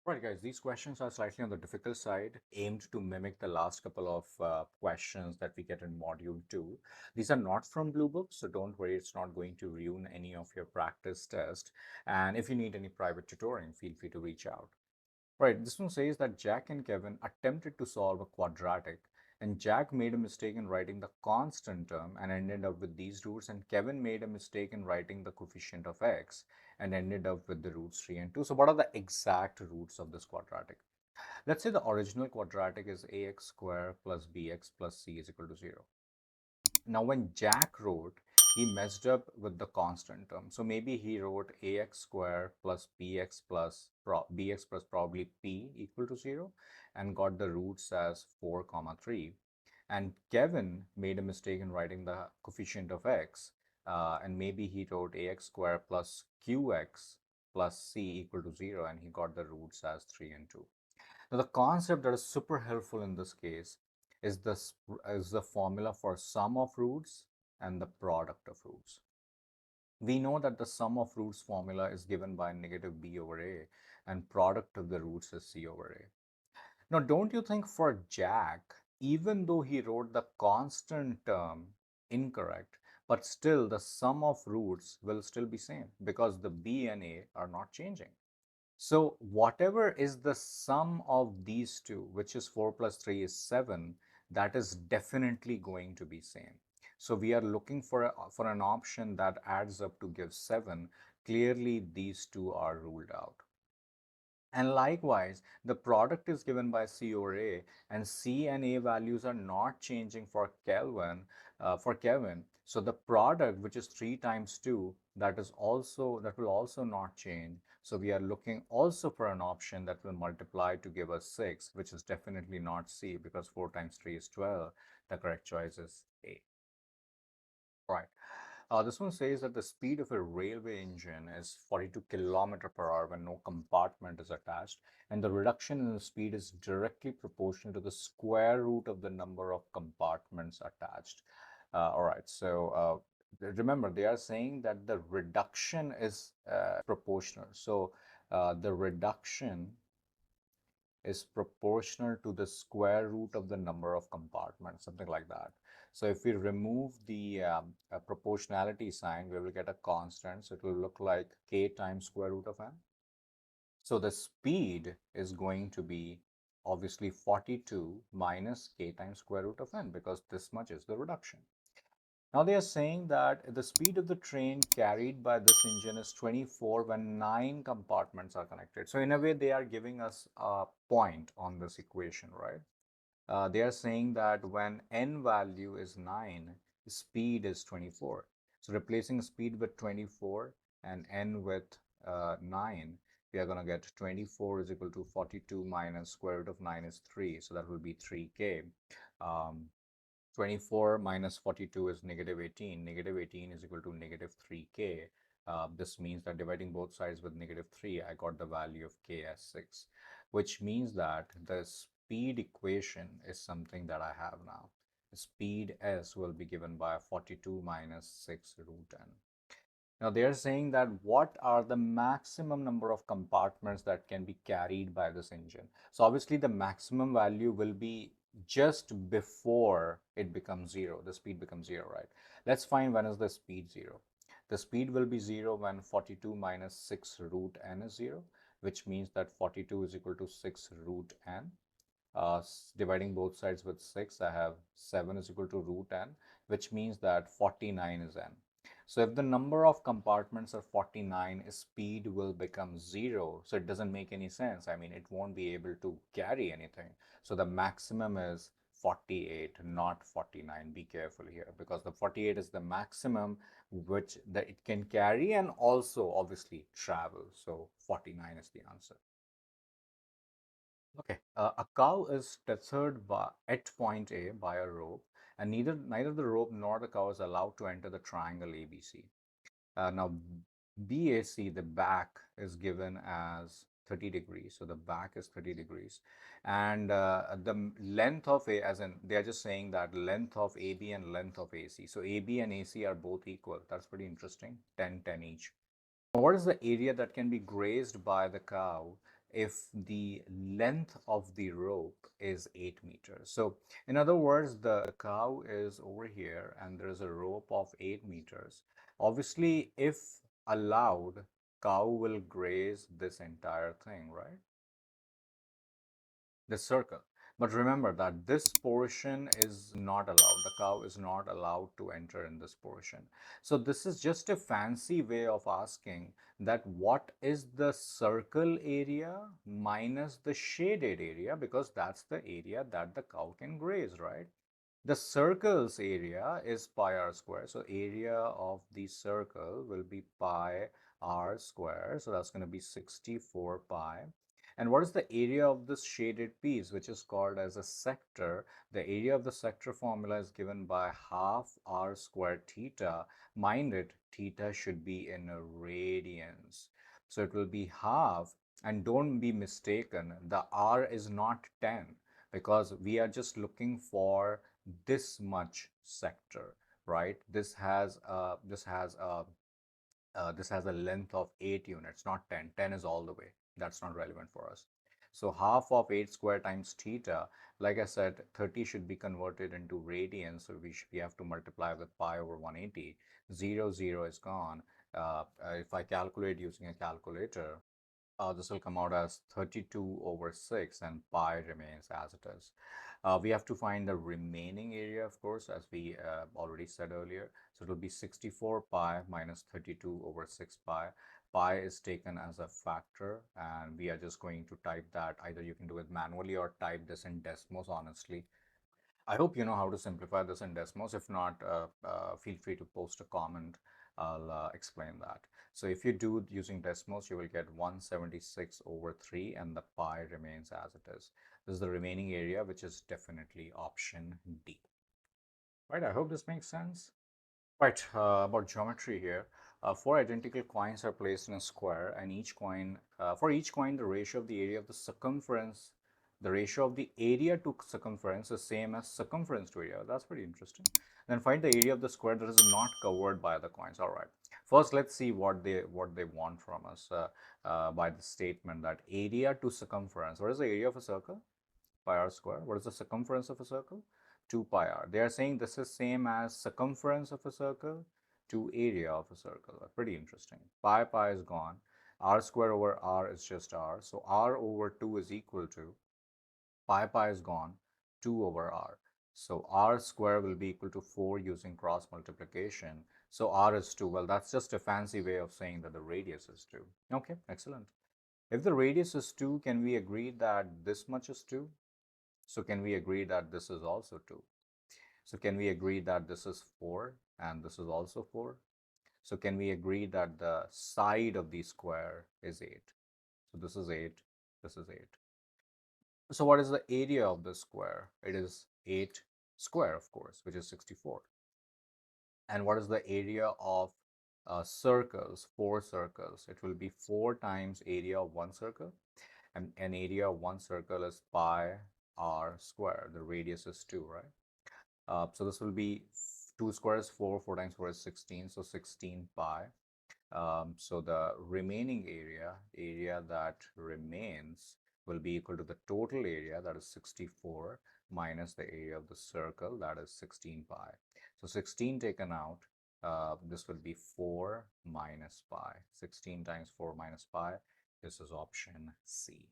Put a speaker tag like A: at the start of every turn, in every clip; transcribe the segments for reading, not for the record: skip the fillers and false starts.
A: Right, guys, these questions are slightly on the difficult side, aimed to mimic the last couple of questions that we get in module 2. These are not from Blue Book, so don't worry, it's not going to ruin any of your practice test. And if you need any private tutoring, feel free to reach out. Right, this one says that Jack and Kevin attempted to solve a quadratic, and Jack made a mistake in writing the constant term and ended up with these roots, and Kevin made a mistake in writing the coefficient of x and ended up with the roots 3 and 2. So what are the exact roots of this quadratic? Let's say the original quadratic is ax squared plus bx plus c is equal to 0. Now, when Jack wrote, he messed up with the constant term. So maybe he wrote ax squared plus bx plus probably p equal to 0 and got the roots as 4 comma 3. And Kevin made a mistake in writing the coefficient of x, and maybe he wrote ax squared plus qx plus c equal to 0 and he got the roots as 3 and 2. Now, the concept that is super helpful in this case is the formula for sum of roots and the product of roots. We know that the sum of roots formula is given by negative b over a, and product of the roots is c over a. Now, don't you think for Jack, even though he wrote the constant term incorrect, but still the sum of roots will still be same because the b and a are not changing. So whatever is the sum of these two, which is 4 plus 3 is 7, that is definitely going to be same. So we are looking for an option that adds up to give 7. Clearly, these two are ruled out. And likewise, the product is given by C over A, and C and A values are not changing for Kevin. So the product, which is 3 times 2, that will also not change. So we are looking also for an option that will multiply to give us 6, which is definitely not C because 4 times 3 is 12. The correct choice is A. Right. This one says that the speed of a railway engine is 42 kilometer per hour when no compartment is attached, and the reduction in the speed is directly proportional to the square root of the number of compartments attached. All right, so remember, they are saying that the reduction is proportional. So the reduction is proportional to the square root of the number of compartments, something like that. So if we remove the proportionality sign, we will get a constant. So it will look like k times square root of n. So the speed is going to be obviously 42 minus k times square root of n because this much is the reduction. Now they are saying that the speed of the train carried by this engine is 24 when 9 compartments are connected. So in a way, they are giving us a point on this equation, right? They are saying that when n value is 9, speed is 24. So replacing speed with 24 and n with 9, we are going to get 24 is equal to 42 minus square root of 9 is 3. So that will be 3k. 24 minus 42 is negative 18. Negative 18 is equal to negative 3k. This means that dividing both sides with negative 3, I got the value of k as 6, which means that the speed equation is something that I have now. Speed s will be given by 42 minus 6 root n. Now they are saying that what are the maximum number of compartments that can be carried by this engine. So obviously the maximum value will be just before it becomes 0. The speed becomes 0, right? Let's find when is the speed 0. The speed will be 0 when 42 minus 6 root n is 0, which means that 42 is equal to 6 root n. Dividing both sides with 6, I have 7 is equal to root n, which means that 49 is n. So if the number of compartments are 49, speed will become 0. So it doesn't make any sense. I mean, it won't be able to carry anything. So the maximum is 48, not 49. Be careful here because the 48 is the maximum which that it can carry and also obviously travel. So 49 is the answer. Okay, a cow is tethered at point A by a rope, and neither the rope nor the cow is allowed to enter the triangle ABC. Now, BAC, the back, is given as 30 degrees. So the back is 30 degrees. And the length of A, as in, they are just saying that length of AB and length of AC. So AB and AC are both equal. That's pretty interesting. 10, 10 each. What is the area that can be grazed by the cow if the length of the rope is 8 meters. So in other words, the cow is over here and there is a rope of 8 meters. Obviously, if allowed, cow will graze this entire thing, right? This circle. But remember that this portion is not allowed. The cow is not allowed to enter in this portion. So this is just a fancy way of asking that what is the circle area minus the shaded area, because that's the area that the cow can graze, right? The circle's area is pi r square. So area of the circle will be pi r square. So that's going to be 64 pi. And what is the area of this shaded piece, which is called as a sector? The area of the sector formula is given by half r squared theta. Mind it, theta should be in radians. So it will be half, and don't be mistaken, the r is not 10 because we are just looking for this much sector, right? This has a length of 8 units, not 10. 10 is all the way. That's not relevant for us. So half of 8 square times theta, like I said, 30 should be converted into radians. So we have to multiply with pi over 180. 0, 0 is gone. If I calculate using a calculator, this will come out as 32 over 6 and pi remains as it is. We have to find the remaining area, of course, as we already said earlier. So it will be 64 pi minus 32 over 6 pi. Pi is taken as a factor, and we are just going to type that. Either you can do it manually or type this in Desmos, honestly. I hope you know how to simplify this in Desmos. If not, feel free to post a comment. I'll explain that. So if you do using Desmos, you will get 176 over 3 and the pi remains as it is. This is the remaining area, which is definitely option D. Right, I hope this makes sense. Right, about geometry here. Four identical coins are placed in a square, and for each coin, the ratio of the area of the circumference, the ratio of the area to circumference is same as circumference to area. That's pretty interesting. Then find the area of the square that is not covered by the coins. All right. First, let's see what they want from us by the statement that area to circumference. What is the area of a circle? Pi r square. What is the circumference of a circle? 2 pi r. They are saying this is same as circumference of a circle to area of a circle. Pretty interesting. Pi is gone. R square over r is just r. So r over 2 is equal to pi is gone. 2 over r. So r square will be equal to 4 using cross multiplication. So r is 2. Well, that's just a fancy way of saying that the radius is 2. Okay, excellent. If the radius is 2, can we agree that this much is 2? So can we agree that this is also 2? So can we agree that this is 4 and this is also 4? So can we agree that the side of the square is 8? So this is 8, this is 8. So what is the area of the square? It is 8 square, of course, which is 64. And what is the area of circles, 4 circles? It will be 4 times area of one circle. And an area of one circle is pi r square. The radius is 2, right? So this will be 2 squares, 4, 4 times 4 is 16, so 16 pi. So the remaining area that remains will be equal to the total area, that is 64, minus the area of the circle, that is 16 pi. So 16 taken out, this will be 4 minus pi. 16 times 4 minus pi, this is option C.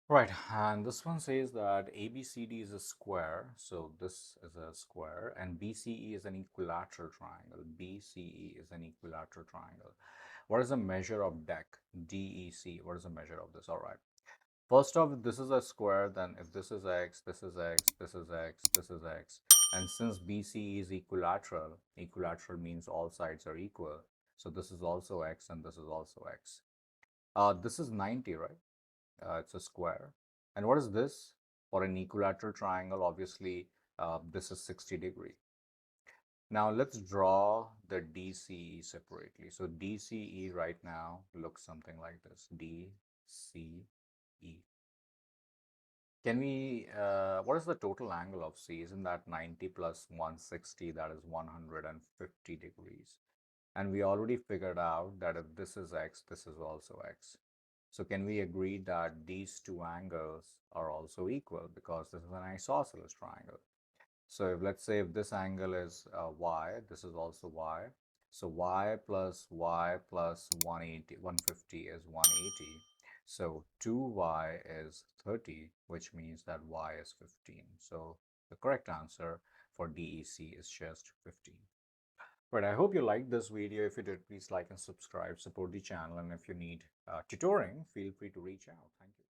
A: Right, and this one says that ABCD is a square, so this is a square, and BCE is an equilateral triangle. BCE is an equilateral triangle. What is the measure of deck? DEC, what is the measure of this? All right. First off, if this is a square, then if this is x, this is x, this is x, this is x, and since BCE is equilateral, equilateral means all sides are equal, so this is also x and this is also x. This is 90, right? It's a square. And what is this? For an equilateral triangle, obviously, this is 60 degree. Now let's draw the DCE separately. So DCE right now looks something like this. DCE. Can we, what is the total angle of C? Isn't that 90 plus 160? That is 150 degrees. And we already figured out that if this is x, this is also x. So can we agree that these two angles are also equal because this is an isosceles triangle? So if let's say if this angle is y, this is also y. So y plus 180, 150 is 180. So 2y is 30, which means that y is 15. So the correct answer for DEC is just 15. But I hope you liked this video. If you did, please like and subscribe, support the channel. And if you need tutoring, feel free to reach out. Thank you.